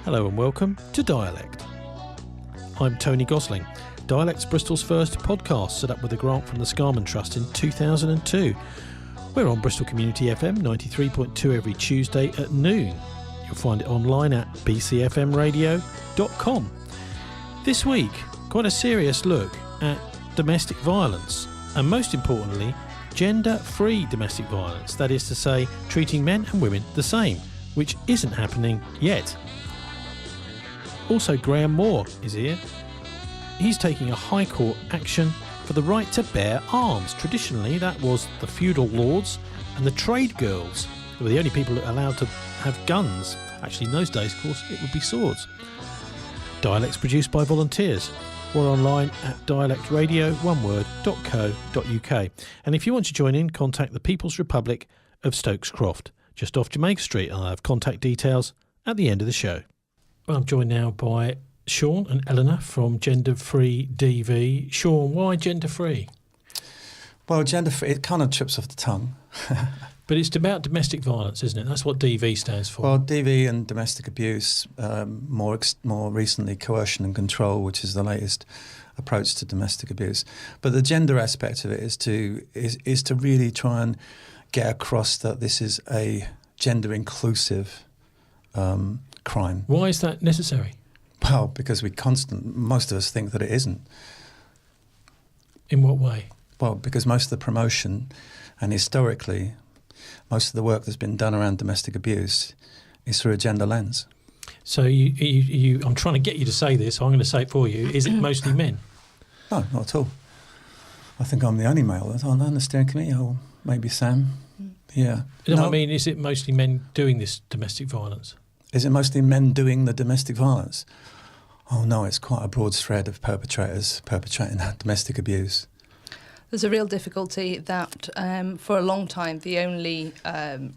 Hello and welcome to Dialect. I'm Tony Gosling. Dialect's Bristol's first podcast, set up with a grant from the Scarman Trust in 2002. We're on Bristol Community FM 93.2 every Tuesday at noon. You'll find it online at bcfmradio.com. This week, quite a serious look at domestic violence, and most importantly, gender-free domestic violence, that is to say, treating men and women the same, which isn't happening yet. Also, Graham Moore is here. He's taking a High Court action for the right to bear arms. Traditionally, that was the feudal lords and the trade girls who were the only people allowed to have guns. Actually, in those days, of course, it would be swords. Dialect's produced by volunteers. We're online at dialectradio.co.uk. And if you want to join in, contact the People's Republic of Stokes Croft, just off Jamaica Street. I'll have contact details at the end of the show. Well, I'm joined now by Sean and Elinor from Gender Free DV. Sean, why gender free? Well, gender free, it kind of trips off the tongue. But it's about domestic violence, isn't it? That's what DV stands for. Well, DV and domestic abuse, more recently coercion and control, which is the latest approach to domestic abuse. But the gender aspect of it is to really try and get across that this is a gender inclusive crime. Why is that necessary? Well, because most of us think that it isn't. In what way? Well, because most of the promotion and historically, most of the work that's been done around domestic abuse is through a gender lens. So I'm trying to get you to say this, so I'm going to say it for you. Is it mostly men? No, not at all. I think I'm the only male on the steering committee, or maybe Sam. Yeah. No, I mean, is it mostly men doing this domestic violence? Is it mostly men doing the domestic violence? Oh no, it's quite a broad thread of perpetrators perpetrating domestic abuse. There's a real difficulty that for a long time the only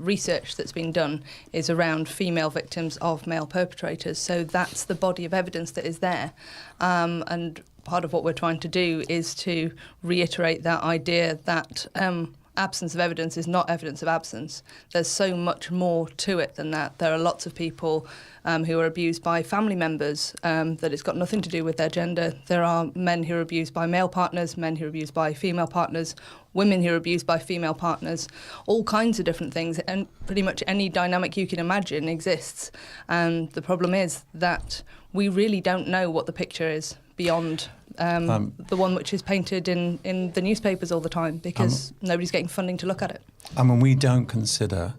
research that's been done is around female victims of male perpetrators. So that's the body of evidence that is there. And part of what we're trying to do is to reiterate that idea that absence of evidence is not evidence of absence. There's so much more to it than that. There are lots of people who are abused by family members, that it's got nothing to do with their gender. There are men who are abused by male partners, men who are abused by female partners, women who are abused by female partners, all kinds of different things, and pretty much any dynamic you can imagine exists. And the problem is that we really don't know what the picture is beyond the one which is painted in the newspapers all the time, because nobody's getting funding to look at it. I mean, we don't consider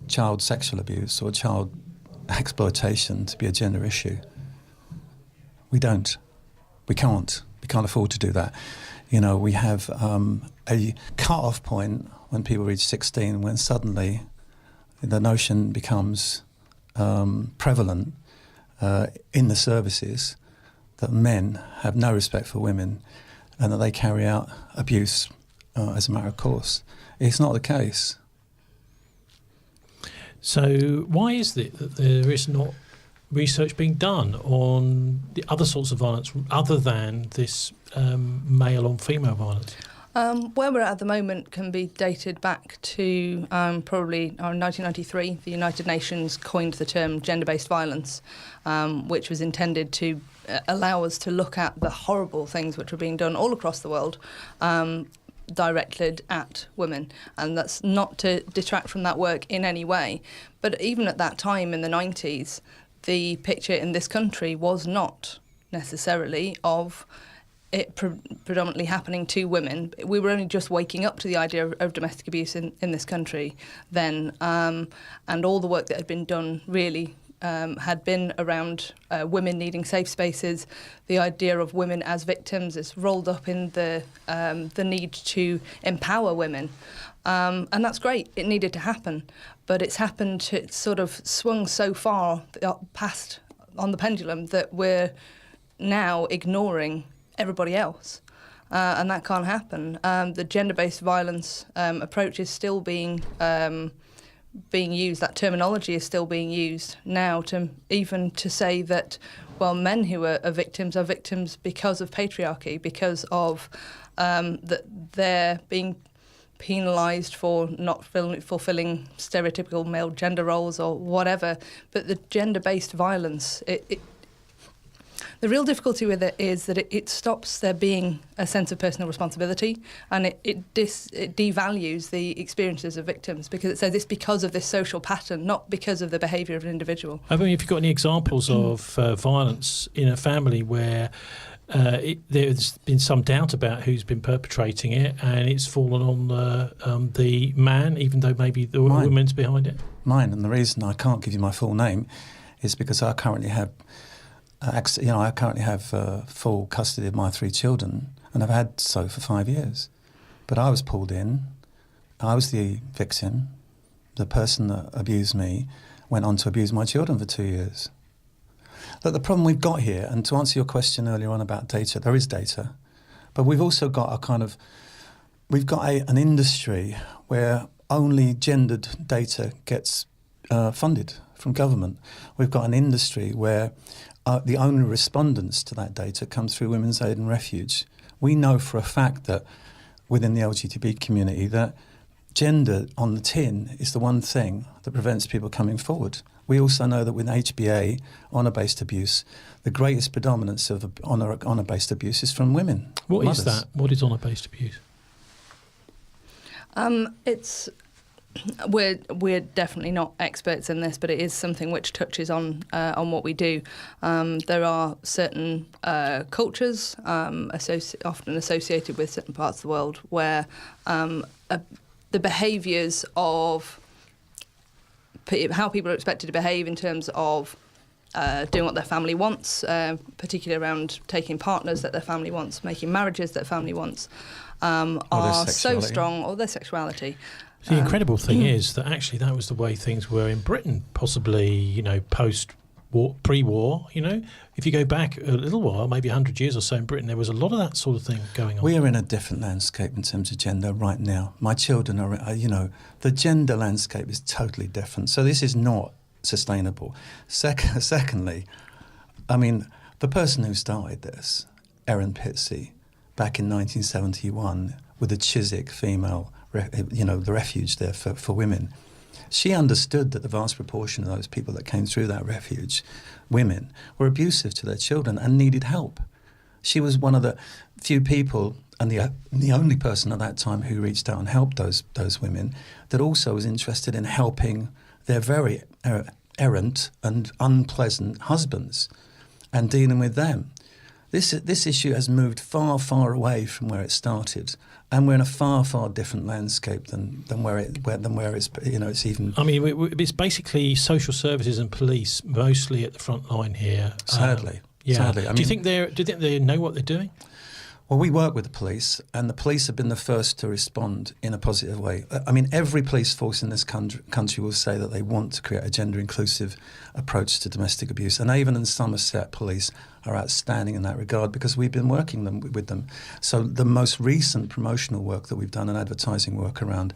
child sexual abuse or child exploitation to be a gender issue. We don't. We can't. We can't afford to do that. You know, we have a cut-off point when people reach 16, when suddenly the notion becomes prevalent in the services that men have no respect for women and that they carry out abuse as a matter of course. It's not the case. So why is it that there is not research being done on the other sorts of violence other than this male on female violence? Where we're at the moment can be dated back to probably 1993. The United Nations coined the term gender-based violence, which was intended to allow us to look at the horrible things which are being done all across the world, directed at women. And that's not to detract from that work in any way. But even at that time in the 90s, the picture in this country was not necessarily of it predominantly happening to women. We were only just waking up to the idea of domestic abuse in this country then, and all the work that had been done really had been around women needing safe spaces. The idea of women as victims is rolled up in the need to empower women. And that's great. It needed to happen. But it's happened, it's sort of swung so far past on the pendulum that we're now ignoring everybody else. And that can't happen. The gender-based violence approach is still being used. That terminology is still being used now to say that, well, men who are victims because of patriarchy, because of that they're being penalised for not fulfilling stereotypical male gender roles or whatever, but the gender-based violence, the real difficulty with it is that it stops there being a sense of personal responsibility, and it devalues the experiences of victims, because it says it's because of this social pattern, not because of the behaviour of an individual. I mean, have you got any examples of violence in a family where there's been some doubt about who's been perpetrating it, and it's fallen on the man, even though maybe the woman's behind it? Mine, and the reason I can't give you my full name is because I currently have full custody of my 3 children, and I've had so for 5 years. But I was pulled in. I was the victim. The person that abused me went on to abuse my children for 2 years. Look, the problem we've got here, and to answer your question earlier on about data, there is data, but we've also got an industry where only gendered data gets funded from government. We've got an industry where the only respondents to that data come through Women's Aid and Refuge. We know for a fact that within the LGBT community that gender on the tin is the one thing that prevents people coming forward. We also know that with HBA, honour-based abuse, the greatest predominance of honour-based abuse is from women. What mothers. is that? What is honour-based abuse? We're definitely not experts in this, but it is something which touches on what we do. There are certain cultures often associated with certain parts of the world where the behaviours of how people are expected to behave in terms of doing what their family wants, particularly around taking partners that their family wants, making marriages that their family wants, are so strong, or their sexuality. The incredible thing is that actually that was the way things were in Britain, possibly, post-war, pre-war, If you go back a little while, maybe 100 years or so in Britain, there was a lot of that sort of thing going on. We are in a different landscape in terms of gender right now. My children are, the gender landscape is totally different. So this is not sustainable. Secondly, the person who started this, Erin Pitsey, back in 1971, with the Chiswick female, the refuge there for women, she understood that the vast proportion of those people that came through that refuge, women, were abusive to their children and needed help. She was one of the few people, and the only person at that time who reached out and helped those women, that also was interested in helping their very errant and unpleasant husbands and dealing with them. This issue has moved far, far away from where it started, and we're in a far, far different landscape than where it's it's even. It's basically social services and police mostly at the front line here. Sadly. Do you think they know what they're doing? Well, we work with the police, and the police have been the first to respond in a positive way. Every police force in this country will say that they want to create a gender-inclusive approach to domestic abuse, and even in Somerset, police are outstanding in that regard because we've been working with them. So the most recent promotional work that we've done and advertising work around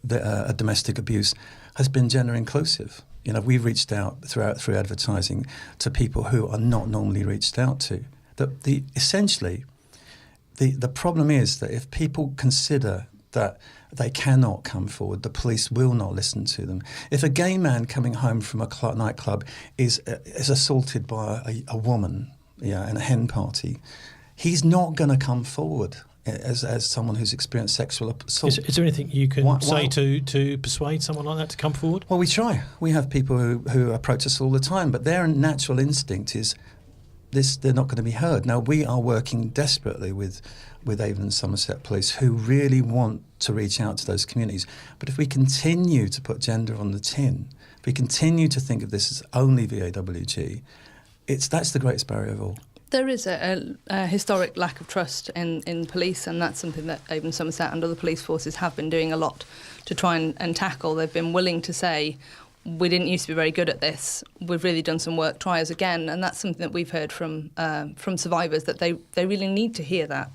domestic abuse has been gender-inclusive. We've reached out through advertising to people who are not normally reached out to. Essentially, the problem is that if people consider that they cannot come forward, the police will not listen to them. If a gay man coming home from a nightclub is assaulted by a woman, in a hen party, he's not going to come forward as someone who's experienced sexual assault. Is there anything you can say to persuade someone like that to come forward? Well, we try. We have people who approach us all the time, but their natural instinct is they're not going to be heard. Now, we are working desperately with Avon and Somerset Police, who really want to reach out to those communities. But if we continue to put gender on the tin, if we continue to think of this as only VAWG, that's the greatest barrier of all. There is a historic lack of trust in police, and that's something that Avon Somerset and other police forces have been doing a lot to try and tackle. They've been willing to say, we didn't used to be very good at this. We've really done some work. Try us again. And that's something that we've heard from survivors, that they really need to hear that.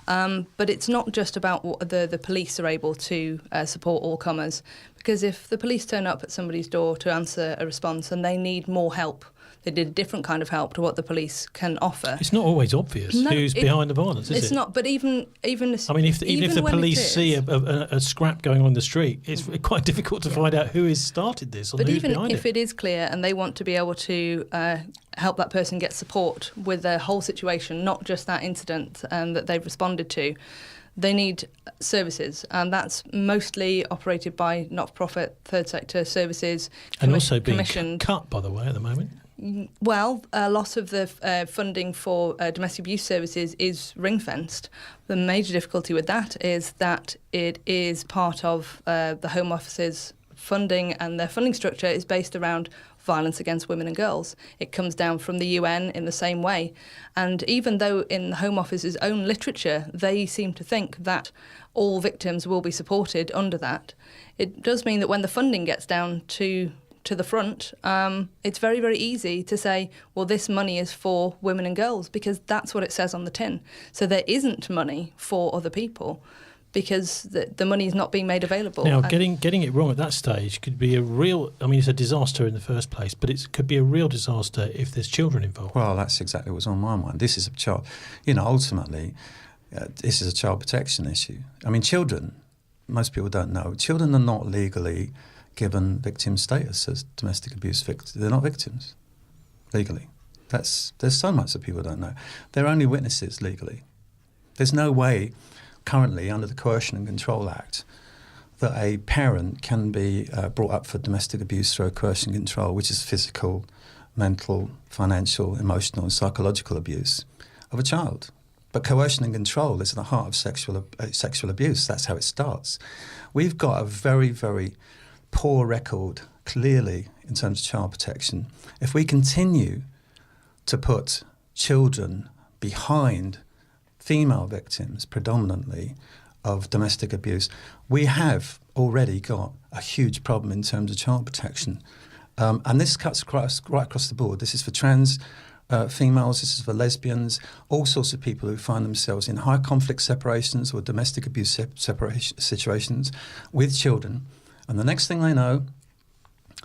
But it's not just about what the police are able to support all comers, because if the police turn up at somebody's door to answer a response and they need more help, They did a different kind of help to what the police can offer. It's not always obvious who's behind the violence, is it? It's not, but even I mean, if the police see a scrap going on in the street, it's quite difficult to find out who has started this or who's behind it. But even if it is clear and they want to be able to help that person get support with their whole situation, not just that incident that they've responded to, they need services, and that's mostly operated by not-for-profit third sector services. And also being cut, by the way, at the moment. Well, a lot of the funding for domestic abuse services is ring-fenced. The major difficulty with that is that it is part of the Home Office's funding, and their funding structure is based around violence against women and girls. It comes down from the UN in the same way. And even though in the Home Office's own literature, they seem to think that all victims will be supported under that, it does mean that when the funding gets down to the front, it's very, very easy to say, well, this money is for women and girls, because that's what it says on the tin. So there isn't money for other people, because the money is not being made available. Now, getting it wrong at that stage could be a real... I mean, it's a disaster in the first place, but it could be a real disaster if there's children involved. Well, that's exactly what's on my mind. This is a child... ultimately, this is a child protection issue. I mean, children, most people don't know, children are not legally given victim status as domestic abuse victims. They're not victims, legally. There's so much that people don't know. They're only witnesses legally. There's no way... currently, under the Coercion and Control Act, that a parent can be brought up for domestic abuse through coercion and control, which is physical, mental, financial, emotional and psychological abuse of a child. But coercion and control is at the heart of sexual abuse. That's how it starts. We've got a very, very poor record, clearly, in terms of child protection. If we continue to put children behind female victims, predominantly, of domestic abuse, we have already got a huge problem in terms of child protection. And this cuts right across the board. This is for trans females, this is for lesbians, all sorts of people who find themselves in high conflict separations or domestic abuse separation situations with children. And the next thing they know,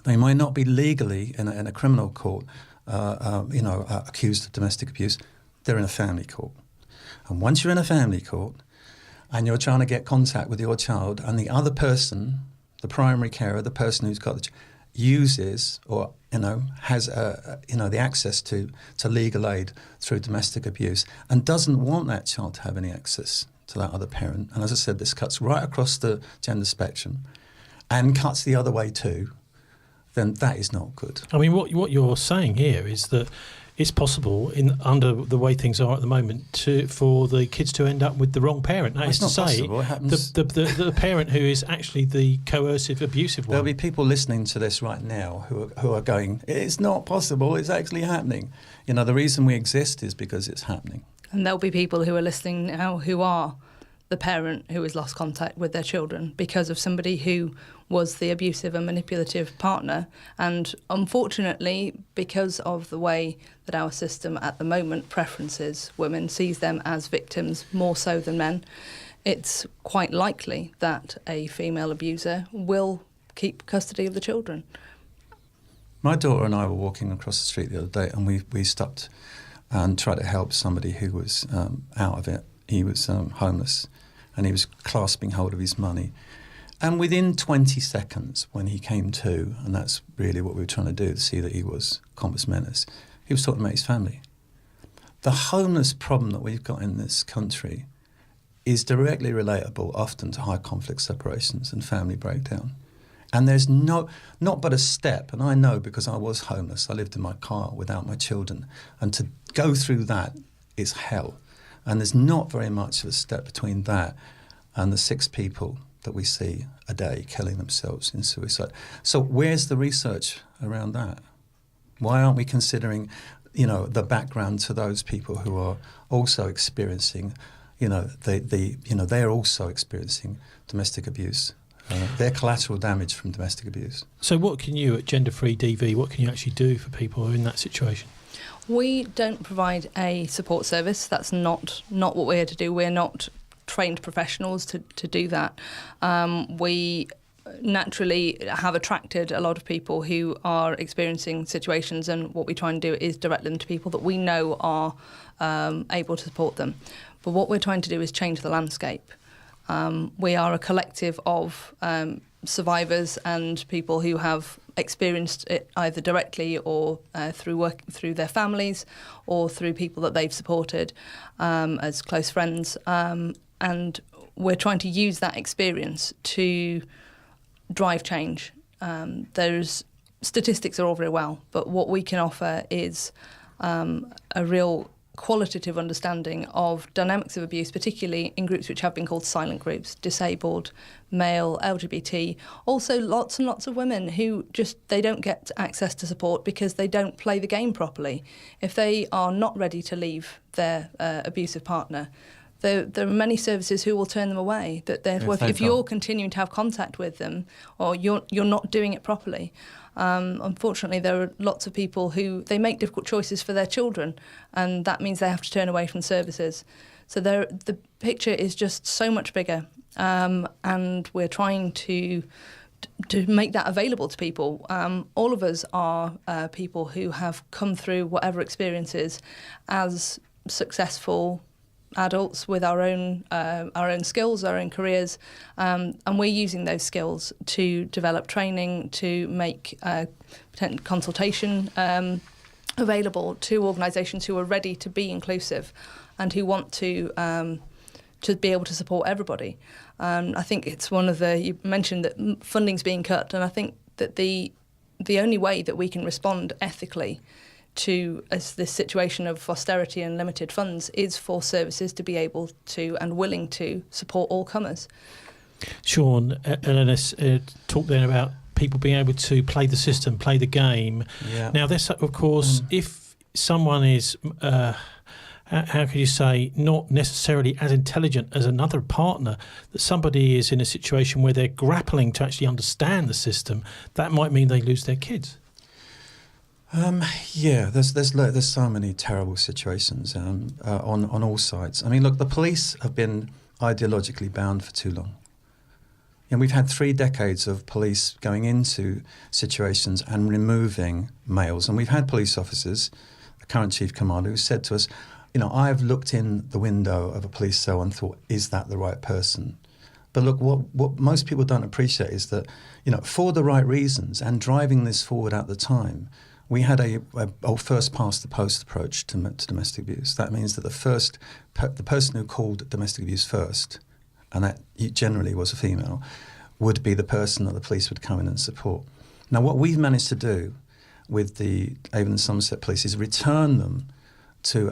they might not be legally in a criminal court, accused of domestic abuse. They're in a family court. And once you're in a family court and you're trying to get contact with your child, and the other person, the primary carer, the person who's got the uses or has the access to legal aid through domestic abuse and doesn't want that child to have any access to that other parent. And as I said, this cuts right across the gender spectrum and cuts the other way too, then that is not good. I mean, what you're saying here is that it's possible, under the way things are at the moment, for the kids to end up with the wrong parent. That is to say, the parent who is actually the coercive, abusive one. There'll be people listening to this right now who are going, it's not possible, it's actually happening. The reason we exist is because it's happening. And there'll be people who are listening now who are the parent who has lost contact with their children because of somebody who was the abusive and manipulative partner. And unfortunately, because of the way that our system at the moment preferences women, sees them as victims more so than men, it's quite likely that a female abuser will keep custody of the children. My daughter and I were walking across the street the other day, and we stopped and tried to help somebody who was out of it. He was homeless, and he was clasping hold of his money. And within 20 seconds, when he came to, and that's really what we were trying to do, to see that he was compos mentis, he was talking about his family. The homeless problem that we've got in this country is directly relatable often to high conflict separations and family breakdown. And there's not but a step, and I know because I was homeless, I lived in my car without my children, and to go through that is hell. And there's not very much of a step between that and the 6 people that we see a day killing themselves in suicide. So where's the research around that? Why aren't we considering, the background to those people who are also experiencing, they're also experiencing domestic abuse. They're collateral damage from domestic abuse. So what can you at Gender Free DV, what can you actually do for people who are in that situation? We don't provide a support service. That's not what we're here to do. We're not trained professionals to do that. We naturally have attracted a lot of people who are experiencing situations, and what we try and do is direct them to people that we know are able to support them. But what we're trying to do is change the landscape. We are a collective of survivors and people who have experienced it either directly or through their families or through people that they've supported as close friends. And we're trying to use that experience to drive change. Those statistics are all very well, but what we can offer is a real qualitative understanding of dynamics of abuse, particularly in groups which have been called silent groups: disabled, male, LGBT, also lots and lots of women who they don't get access to support because they don't play the game properly. If they are not ready to leave their abusive partner, there are many services who will turn them away. That if you're continuing to have contact with them, or you're not doing it properly. Unfortunately, there are lots of people who they make difficult choices for their children, and that means they have to turn away from services. So the picture is just so much bigger, and we're trying to make that available to people. All of us are people who have come through whatever experiences as successful adults with our own skills, our own careers, and we're using those skills to develop training, to make consultation available to organisations who are ready to be inclusive and who want to be able to support everybody. I think it's you mentioned that funding's being cut, and I think that the only way that we can respond ethically to this situation of austerity and limited funds is for services to be able to and willing to support all comers. Sean, Elinor talked then about people being able to play the system, play the game. Yeah. Now, this, of course, if someone is, how could you say, not necessarily as intelligent as another partner, that somebody is in a situation where they're grappling to actually understand the system, that might mean they lose their kids. There's so many terrible situations on all sides. I mean, look, the police have been ideologically bound for too long. And we've had 3 decades of police going into situations and removing males. And we've had police officers, the current chief commander, who said to us, I've looked in the window of a police cell and thought, is that the right person? But look, what most people don't appreciate is that, for the right reasons and driving this forward at the time, we had a first past the post approach to domestic abuse. That means that the person who called domestic abuse first, and that generally was a female, would be the person that the police would come in and support. Now, what we've managed to do with the Avon and Somerset police is return them to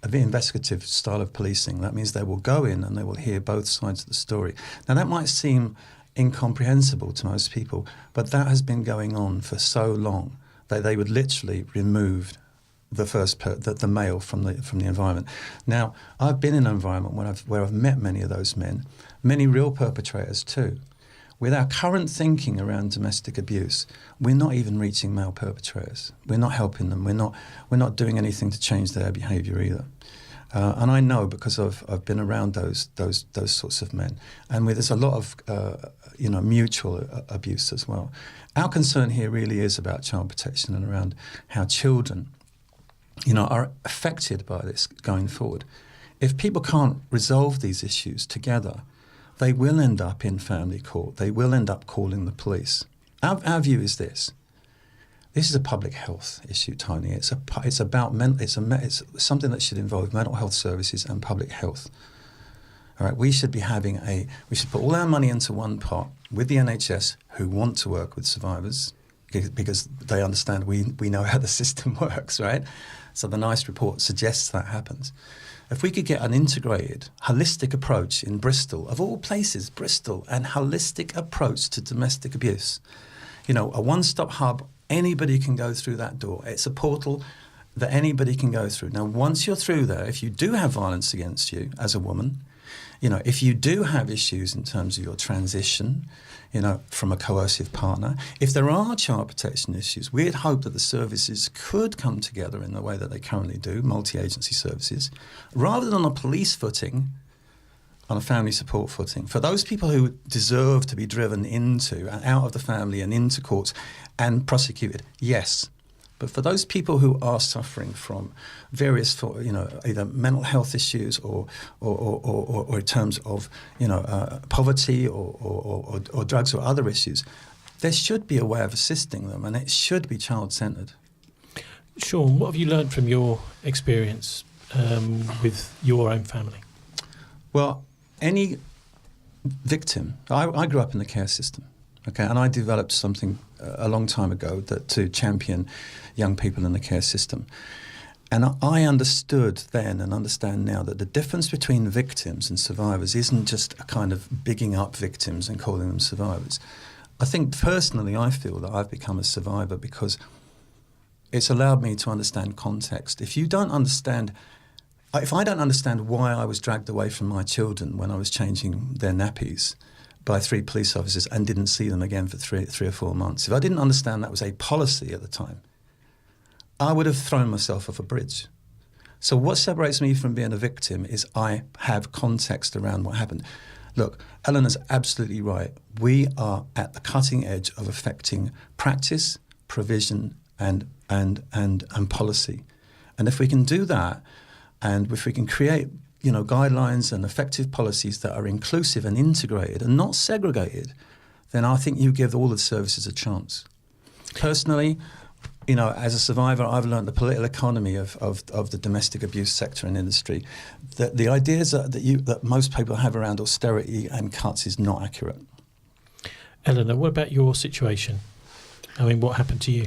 an investigative style of policing. That means they will go in and they will hear both sides of the story. Now, that might seem incomprehensible to most people, but that has been going on for so long. They would literally remove the male from the environment. Now, I've been in an environment where I've met many of those men, many real perpetrators too. With our current thinking around domestic abuse, we're not even reaching male perpetrators. We're not helping them. We're not doing anything to change their behaviour either. And I know because I've been around those sorts of men, and there's a lot of mutual abuse as well. Our concern here really is about child protection and around how children, are affected by this going forward. If people can't resolve these issues together, they will end up in family court. They will end up calling the police. Our view is this. This is a public health issue, Tony. It's something that should involve mental health services and public health. All right, we should put all our money into one pot with the NHS, who want to work with survivors because they understand we know how the system works, right? So the NICE report suggests that happens. If we could get an integrated, holistic approach in Bristol, of all places, Bristol, an holistic approach to domestic abuse, a one-stop hub, anybody can go through that door. It's a portal that anybody can go through. Now, once you're through there, if you do have violence against you as a woman, if you do have issues in terms of your transition, from a coercive partner, if there are child protection issues, we'd hope that the services could come together in the way that they currently do, multi-agency services, rather than on a police footing, on a family support footing. For those people who deserve to be driven into and out of the family and into courts and prosecuted, yes. But for those people who are suffering from various, either mental health issues or in terms of, poverty or drugs or other issues, there should be a way of assisting them, and it should be child-centred. Sean, what have you learned from your experience with your own family? Well, any victim, I grew up in the care system, okay, and I developed something a long time ago to champion young people in the care system. And I understood then and understand now that the difference between victims and survivors isn't just a kind of bigging up victims and calling them survivors. I think personally I feel that I've become a survivor because it's allowed me to understand context. If I don't understand why I was dragged away from my children when I was changing their nappies by 3 police officers and didn't see them again for three or 4 months, if I didn't understand that was a policy at the time, I would have thrown myself off a bridge. So what separates me from being a victim is I have context around what happened. Look, Eleanor's absolutely right. We are at the cutting edge of affecting practice, provision, and policy. And if we can do that, and if we can create, guidelines and effective policies that are inclusive and integrated and not segregated, then I think you give all the services a chance. Personally, as a survivor, I've learned the political economy of the domestic abuse sector and industry. The ideas that most people have around austerity and cuts is not accurate. Elinor, what about your situation? I mean, what happened to you?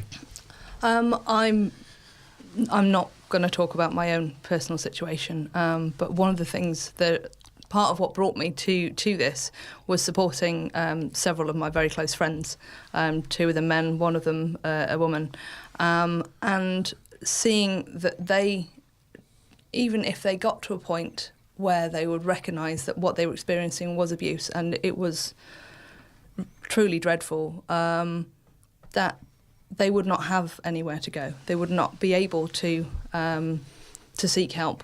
I'm not going to talk about my own personal situation, but one of the things that part of what brought me to this was supporting several of my very close friends, 2 of them men, one of them a woman, and seeing that they, even if they got to a point where they would recognise that what they were experiencing was abuse and it was truly dreadful, that they would not have anywhere to go. They would not be able to seek help.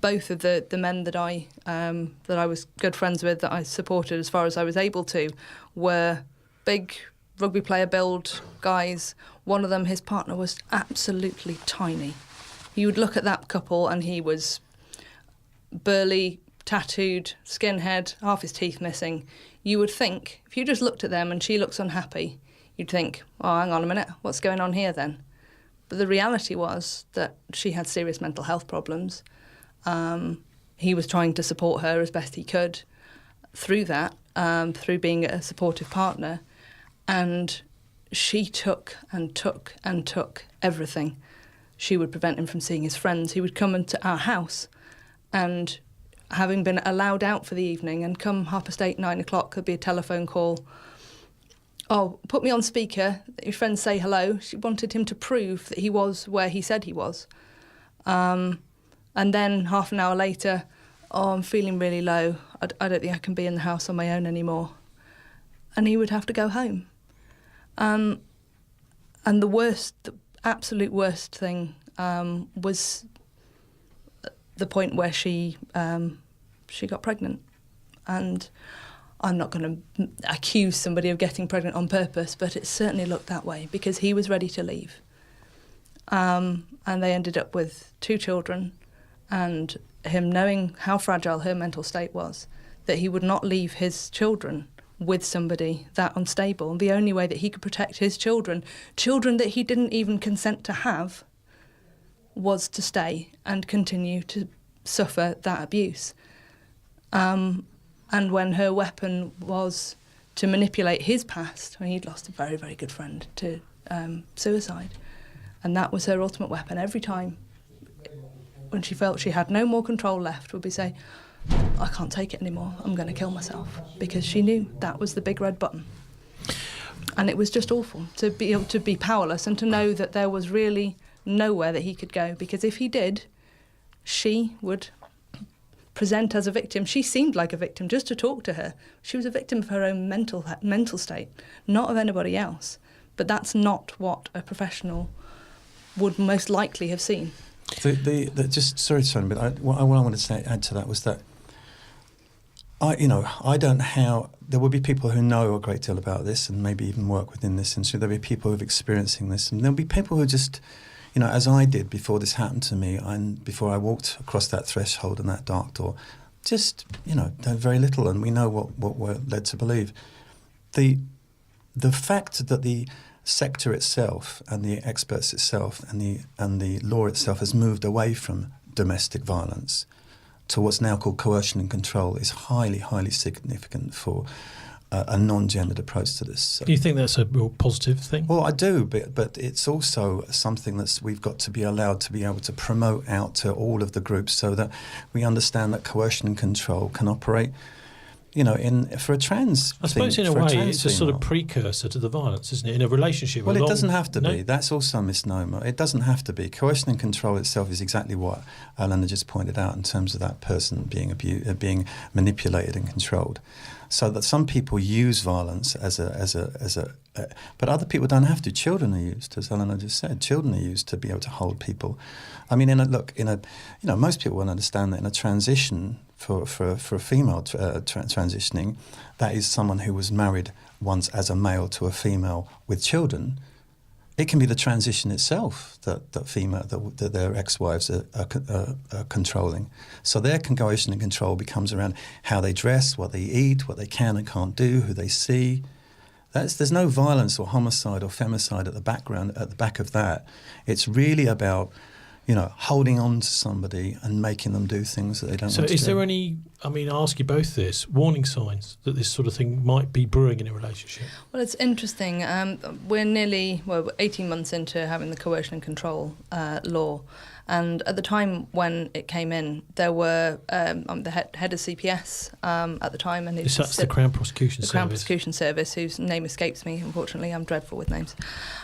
Both of the men that I was good friends with, that I supported as far as I was able to, were big rugby player build guys. One of them, his partner, was absolutely tiny. You would look at that couple and he was burly, tattooed, skinhead, half his teeth missing. You would think, if you just looked at them and she looks unhappy, you'd think, oh, hang on a minute, what's going on here then? But the reality was that she had serious mental health problems. He was trying to support her as best he could through that, through being a supportive partner. And she took and took and took everything. She would prevent him from seeing his friends. He would come into our house and, having been allowed out for the evening, and come 8:30, 9 o'clock, there'd be a telephone call. Oh, put me on speaker, your friends say hello. She wanted him to prove that he was where he said he was. And then half an hour later, oh, I'm feeling really low. I don't think I can be in the house on my own anymore. And he would have to go home. And the absolute worst thing was the point where she got pregnant. And I'm not going to accuse somebody of getting pregnant on purpose, but it certainly looked that way because he was ready to leave. And they ended up with 2 children, and him knowing how fragile her mental state was, that he would not leave his children with somebody that unstable. The only way that he could protect his children that he didn't even consent to have, was to stay and continue to suffer that abuse. And when her weapon was to manipulate his past, when he'd lost a very, very good friend to suicide, and that was her ultimate weapon. Every time when she felt she had no more control left, would be say, I can't take it anymore, I'm going to kill myself, because she knew that was the big red button. And it was just awful to be able to be powerless and to know that there was really nowhere that he could go, because if he did, she would present as a victim. She seemed like a victim just to talk to her. She was a victim of her own mental state, not of anybody else. But that's not what a professional would most likely have seen. Just sorry, son, but what I wanted to add to that was that I don't know how. There will be people who know a great deal about this and maybe even work within this industry. There'll be people who are experiencing this, and there'll be people who just, as I did before this happened to me, and before I walked across that threshold and that dark door, just, know very little, and we know what we're led to believe. The fact that the sector itself and the experts itself and the law itself has moved away from domestic violence to what's now called coercion and control is highly, highly significant for a non-gendered approach to this. Do you think that's a real positive thing? Well, I do, but it's also something that we've got to be allowed to be able to promote out to all of the groups so that we understand that coercion and control can operate, for a trans. I suppose in a way it's a sort of precursor to the violence, isn't it? In a relationship. Well, it doesn't have to be. That's also a misnomer. It doesn't have to be. Coercion and control itself is exactly what Elinor just pointed out in terms of that person being being manipulated and controlled. So that some people use violence but other people don't have to. Children are used, as Elinor just said. Children are used to be able to hold people. I mean, most people will understand that in a transition for a female transitioning, that is someone who was married once as a male to a female with children. It can be the transition itself that their ex-wives are controlling. So their coercion and control becomes around how they dress, what they eat, what they can and can't do, who they see. There's no violence or homicide or femicide at the back of that. It's really about holding on to somebody and making them do things that they don't want to do. So is there any, I'll ask you both this, warning signs that this sort of thing might be brewing in a relationship? Well, it's interesting. We're 18 months into having the coercion and control law. And at the time when it came in, there were the head of CPS at the time. And that's the Crown Prosecution Service. The Crown Prosecution Service, whose name escapes me, unfortunately. I'm dreadful with names.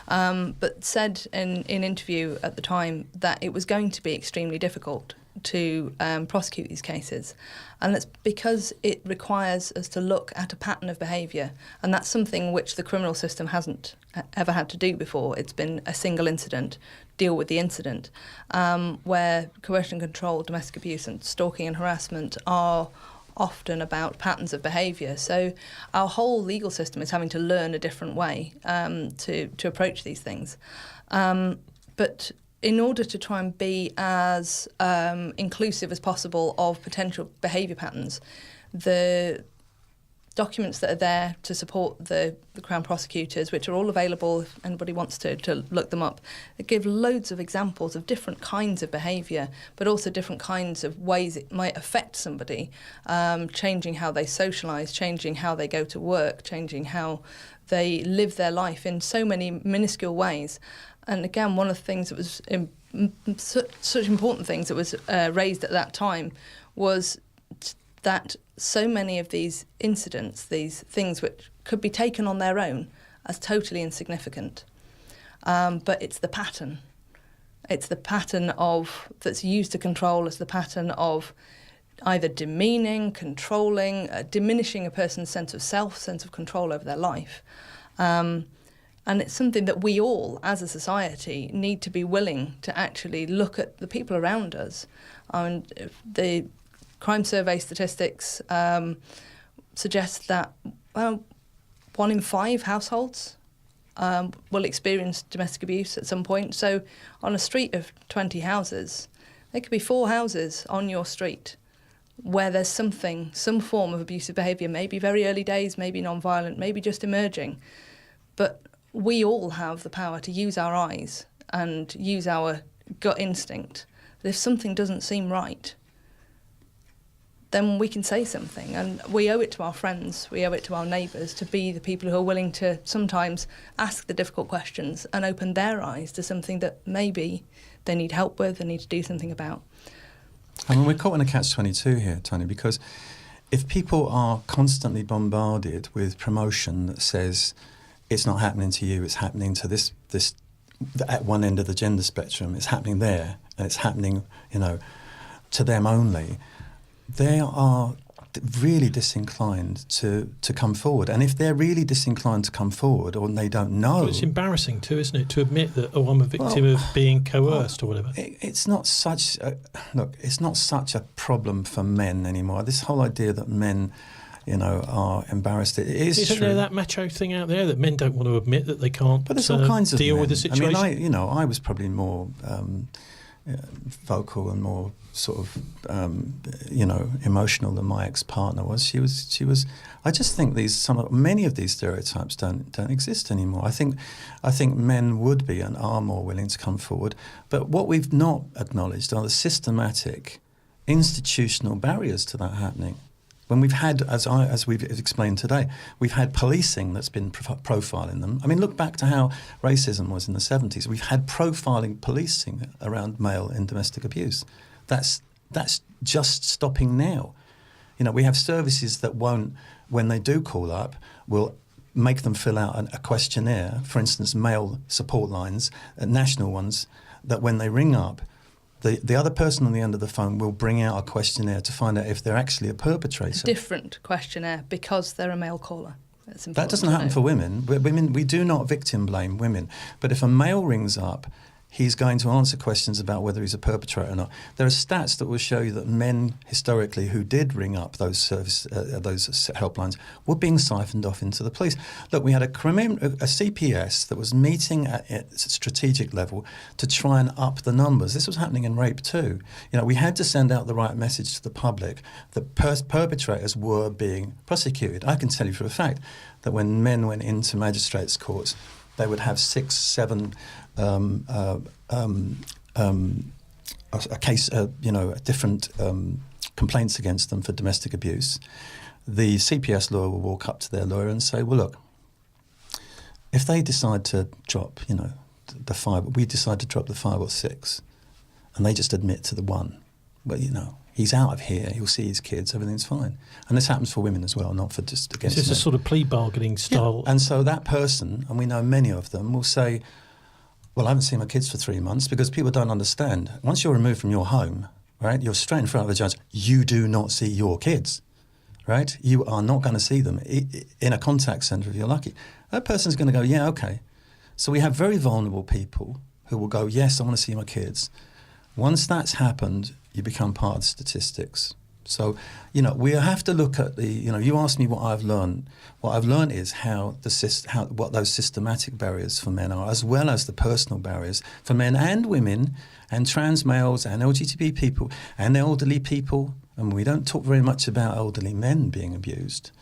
But said in interview at the time that it was going to be extremely difficult to prosecute these cases. And that's because it requires us to look at a pattern of behaviour. And that's something which the criminal system hasn't ever had to do before. It's been a single incident, deal with the incident, where coercion, control, domestic abuse and stalking and harassment are often about patterns of behaviour. So our whole legal system is having to learn a different way to approach these things. But in order to try and be as inclusive as possible of potential behaviour patterns, the documents that are there to support the Crown prosecutors, which are all available if anybody wants to look them up, they give loads of examples of different kinds of behaviour, but also different kinds of ways it might affect somebody, changing how they socialise, changing how they go to work, changing how they live their life in so many minuscule ways. And again, one of the things that was such important things that was raised at that time was that so many of these incidents, these things which could be taken on their own as totally insignificant, but it's the pattern. It's the pattern that's used to control. It's the pattern of either demeaning, controlling, diminishing a person's sense of self, sense of control over their life. And it's something that we all, as a society, need to be willing to actually look at the people around us. And the crime survey statistics suggest that 1 in 5 households will experience domestic abuse at some point. So on a street of 20 houses, there could be 4 houses on your street where there's some form of abusive behaviour, maybe very early days, maybe non-violent, maybe just emerging. But we all have the power to use our eyes and use our gut instinct. That if something doesn't seem right, then we can say something. And we owe it to our friends, we owe it to our neighbours to be the people who are willing to sometimes ask the difficult questions and open their eyes to something that maybe they need help with, they need to do something about. We're caught in a catch-22 here, Tony, because if people are constantly bombarded with promotion that says it's not happening to you, it's happening to this at one end of the gender spectrum, it's happening there, and it's happening, to them only, they are really disinclined to come forward. And if they're really disinclined to come forward, or they don't know... Well, it's embarrassing too, isn't it, to admit that, oh, I'm a victim of being coerced or whatever. It's not such a problem for men anymore. This whole idea that men, are embarrassed, it is Isn't true. there that macho thing out there that men don't want to admit that they can't But there's all kinds of deal men. with the situation? I mean, I was probably more vocal and more sort of, emotional than my ex-partner was. She was. I just think many of these stereotypes don't exist anymore. I think men would be and are more willing to come forward. But what we've not acknowledged are the systematic, institutional barriers to that happening. When we've had, as we've explained today, we've had policing that's been profiling them. I mean, look back to how racism was in the 70s. We've had profiling policing around male and domestic abuse. That's just stopping now. We have services that won't, when they do call up, will make them fill out a questionnaire, for instance, male support lines, national ones, that when they ring up, the other person on the end of the phone will bring out a questionnaire to find out if they're actually a perpetrator. A different questionnaire because they're a male caller. That doesn't happen for women. We do not victim blame women. But if a male rings up, he's going to answer questions about whether he's a perpetrator or not. There are stats that will show you that men historically who did ring up those helplines were being siphoned off into the police. Look, we had a CPS that was meeting at strategic level to try and up the numbers. This was happening in rape too. We had to send out the right message to the public that perpetrators were being prosecuted. I can tell you for a fact that when men went into magistrates' courts, they would have 6, 7 different complaints against them for domestic abuse. The CPS lawyer will walk up to their lawyer and say, well, look, if they decide to drop, the 5, we decide to drop the 5 or 6, and they just admit to the 1, well, he's out of here, he'll see his kids, everything's fine. And this happens for women as well, not for just against men. It's a sort of plea bargaining style. Yeah. And so that person, and we know many of them, will say, well, I haven't seen my kids for 3 months, because people don't understand. Once you're removed from your home, right, you're straight in front of the judge, you do not see your kids, right? You are not going to see them in a contact centre if you're lucky. That person's going to go, yeah, okay. So we have very vulnerable people who will go, yes, I want to see my kids. Once that's happened, you become part of the statistics. So, we have to look at you asked me what I've learned. What I've learned is what those systematic barriers for men are, as well as the personal barriers for men and women and trans males and LGBT people and elderly people. And we don't talk very much about elderly men being abused.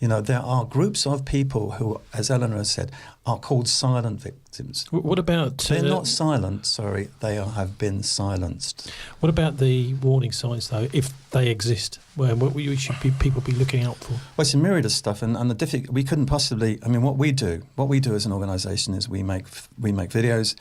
There are groups of people who, as Elinor has said, are called silent victims. What about... They're not silent, sorry, they have been silenced. What about the warning signs, though, if they exist? What should people be looking out for? Well, it's a myriad of stuff, and we couldn't possibly... I mean, what we do as an organisation is we make videos.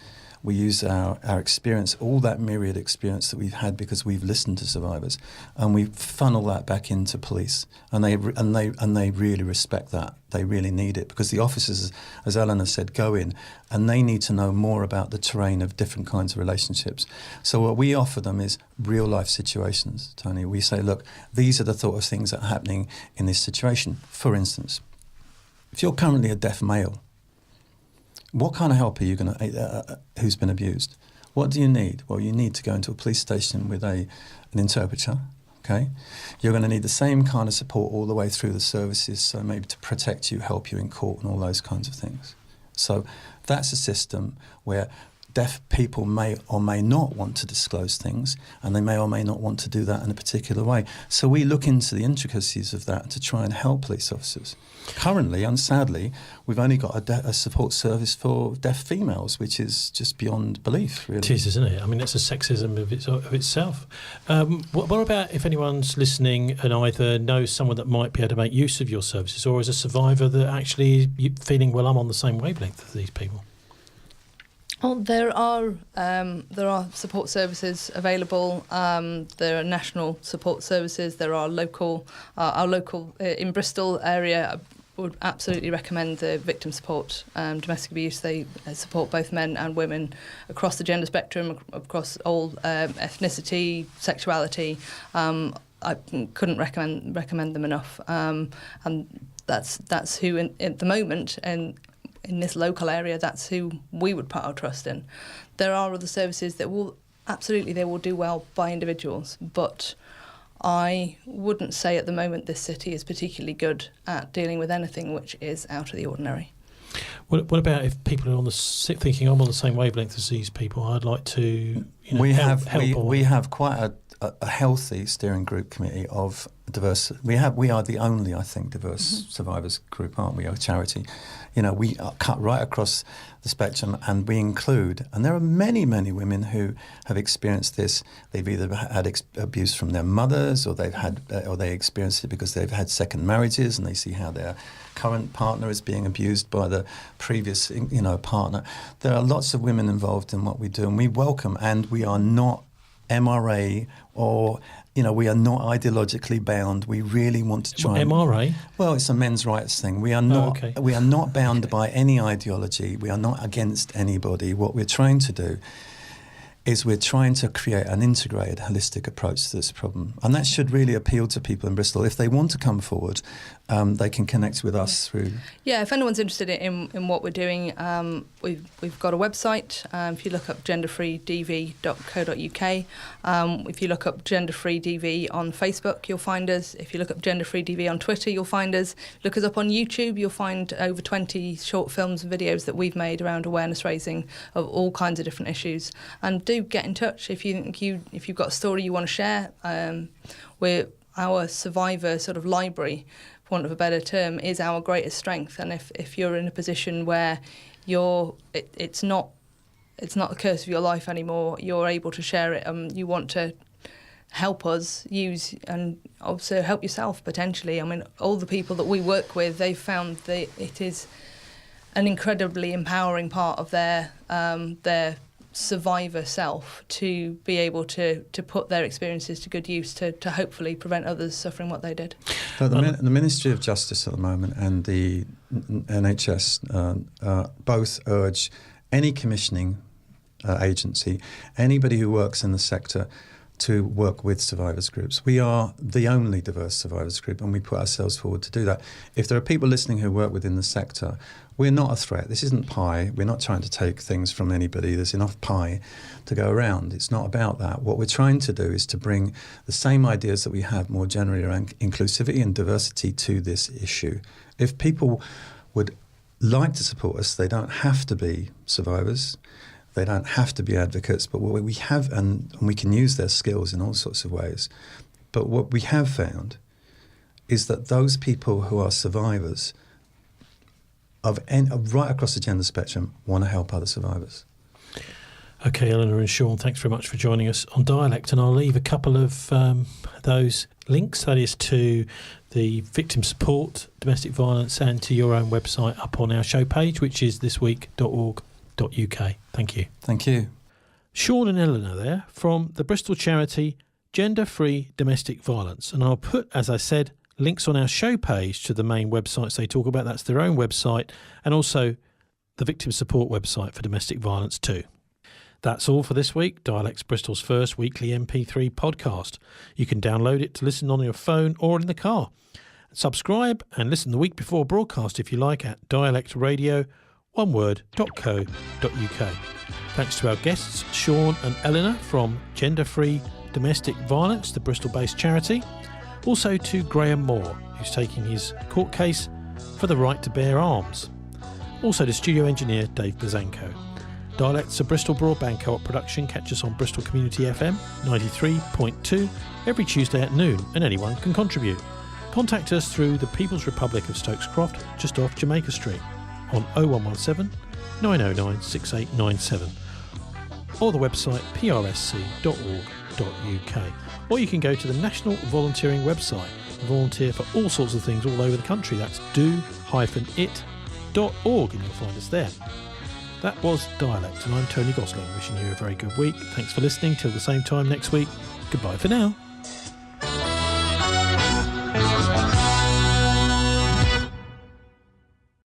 We use our experience, all that myriad experience that we've had because we've listened to survivors, and we funnel that back into police, and they really respect that. They really need it because the officers, as Elinor said, go in and they need to know more about the terrain of different kinds of relationships. So what we offer them is real life situations, Tony. We say, look, these are the sort of things that are happening in this situation. For instance, if you're currently a deaf male, what kind of help are you going to, who's been abused? What do you need? Well, you need to go into a police station with an interpreter, okay? You're going to need the same kind of support all the way through the services, so maybe to protect you, help you in court and all those kinds of things. So that's a system where deaf people may or may not want to disclose things, and they may or may not want to do that in a particular way. So we look into the intricacies of that to try and help police officers. Currently, and sadly, we've only got a support service for deaf females, which is just beyond belief, really. It is, isn't it? I mean, that's a sexism of itself. What about if anyone's listening and either knows someone that might be able to make use of your services, or is a survivor that actually feeling, well, I'm on the same wavelength as these people? Well, there are support services available. There are national support services. There are local. Our local in Bristol area would absolutely recommend the victim support domestic abuse. They support both men and women across the gender spectrum, across all ethnicity, sexuality. I couldn't recommend them enough. And that's who at the moment, and in this local area, that's who we would put our trust in. There are other services that will do well by individuals, but I wouldn't say at the moment this city is particularly good at dealing with anything which is out of the ordinary. What about if people are thinking I'm on the same wavelength as these people? I'd like to help. We have quite a healthy steering group committee of diverse. We are the only, I think, diverse survivors group, aren't we? A charity. We are cut right across the spectrum, and we include. And there are many, many women who have experienced this. They've either had abuse from their mothers, or they experienced it because they've had second marriages, and they see how their current partner is being abused by the previous, partner. There are lots of women involved in what we do, and we welcome. And we are not MRA or. We are not ideologically bound. We really want to try. MRA? Well, it's a men's rights thing. We are not. Okay. We are not bound by any ideology. We are not against anybody. What we're trying to do is we're trying to create an integrated, holistic approach to this problem, and that should really appeal to people in Bristol. If they want to come forward, they can connect with us through. Yeah, if anyone's interested in what we're doing, we've got a website. If you look up genderfreedv.co.uk, if you look up genderfreedv on Facebook, you'll find us. If you look up genderfreedv on Twitter, you'll find us. Look us up on YouTube, you'll find over 20 short films and videos that we've made around awareness raising of all kinds of different issues. And do get in touch if you've got a story you want to share. Our survivor sort of library, for want of a better term, is our greatest strength. And if you're in a position where it's not the curse of your life anymore, you're able to share it, you want to help us use and also help yourself potentially. I mean, all the people that we work with, they've found that it is an incredibly empowering part of their survivor self to be able to put their experiences to good use to hopefully prevent others suffering what they did. But the Ministry of Justice at the moment and the NHS both urge any commissioning agency, anybody who works in the sector, to work with survivors groups. We are the only diverse survivors group, and we put ourselves forward to do that. If there are people listening who work within the sector, we're not a threat. This isn't pie. We're not trying to take things from anybody. There's enough pie to go around. It's not about that. What we're trying to do is to bring the same ideas that we have more generally around inclusivity and diversity to this issue. If people would like to support us, they don't have to be survivors. They don't have to be advocates, but what we have, and we can use their skills in all sorts of ways, but what we have found is that those people who are survivors right across the gender spectrum want to help other survivors. Okay, Elinor and Sean, thanks very much for joining us on Dialect, and I'll leave a couple of those links, that is to the victim support, domestic violence, and to your own website up on our show page, which is thisweek.org.uk. Thank you. Thank you. Sean and Elinor there from the Bristol charity Gender Free Domestic Violence. And I'll put, as I said, links on our show page to the main websites they talk about. That's their own website, and also the victim support website for domestic violence too. That's all for this week. Dialect's Bristol's first weekly MP3 podcast. You can download it to listen on your phone or in the car. Subscribe and listen the week before broadcast if you like at dialectradio.co.uk. Thanks to our guests Sean and Elinor from Gender Free Domestic Violence, the Bristol-based charity. Also to Graham Moore, who's taking his court case for the right to bear arms. Also to studio engineer Dave Blazanko. Dialect's a Bristol Broadband Co-op production. Catch us on Bristol Community FM 93.2 every Tuesday at noon, and anyone can contribute. Contact us through the People's Republic of Stokes Croft, just off Jamaica Street, on 0117 909 6897, or the website prsc.org.uk. Or you can go to the National Volunteering website and volunteer for all sorts of things all over the country. That's do-it.org, and you'll find us there. That was Dialect, and I'm Tony Gosling, wishing you a very good week. Thanks for listening. Till the same time next week. Goodbye for now.